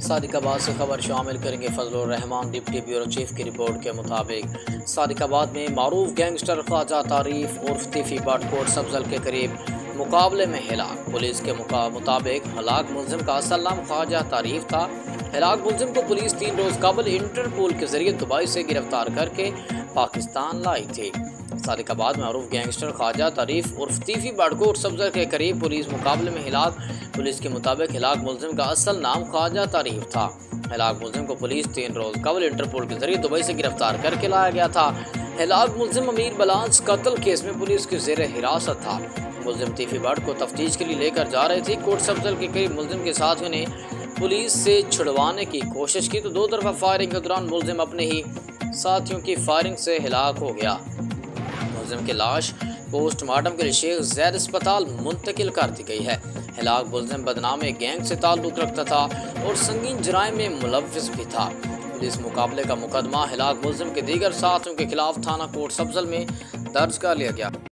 सादिकाबाद से खबर शामिल करेंगे। Fazlur Rahman deputy bureau chief की रिपोर्ट के मुताबिक सादिकाबाद में मारूफ गैंगस्टर ख्वाजा तारीफ उर्फ तीफी बाटकोट सब्जल के करीब मुकाबले में हिलाक। पुलिस के मुताबिक हलाक मुलजिम का असल नाम ख्वाजा तारीफ था। हिलाक मुलजिम को पुलिस 3 रोज कबल इंटरपोल के जरिए दुबई से गिरफ्तार करके पाकिस्तान लाई थी। सादिकाबाद में मारूफ गैंगस्टर ख्वाजा तारीफ उर्फ तीफी बाटकोट सब्जल के करीब पुलिस मुकाबले में हिलाक। पुलिस के मुताबिक हिलाक मुलजिम का असल नाम ख्वाजा तारीफ था। हिलाक मुलजिम को पुलिस 3 रोज कबल इंटरपोल के जरिए दुबई से गिरफ्तार करके लाया गया था। हिलाक मुलजिम अमीर बलांच कत्ल केस में पुलिस की जेर हिरासत था। मुलजिम तीफी बाट को तफ्तीश के लिए लेकर जा रहे थे। कोट सब्जल के करीब मुलजिम के साथियों ने पुलिस से छुड़वाने की कोशिश की तो 2 तरफा फायरिंग के दौरान मुलजिम अपने ही साथियों की फायरिंग से हिलाक हो गया। मुलजिम की लाश पोस्टमार्टम के लिए शेख ज़ैद अस्पताल मुंतकिल कर दी गई है। हिलाक मुलजिम बदनामे गैंग से ताल्लुक़ रखता था और संगीन जराइम में मुलव्विस भी था। पुलिस मुकाबले का मुकदमा हिलाक मुलजिम के दीगर साथियों के खिलाफ थाना कोट सब्जल में दर्ज कर लिया गया।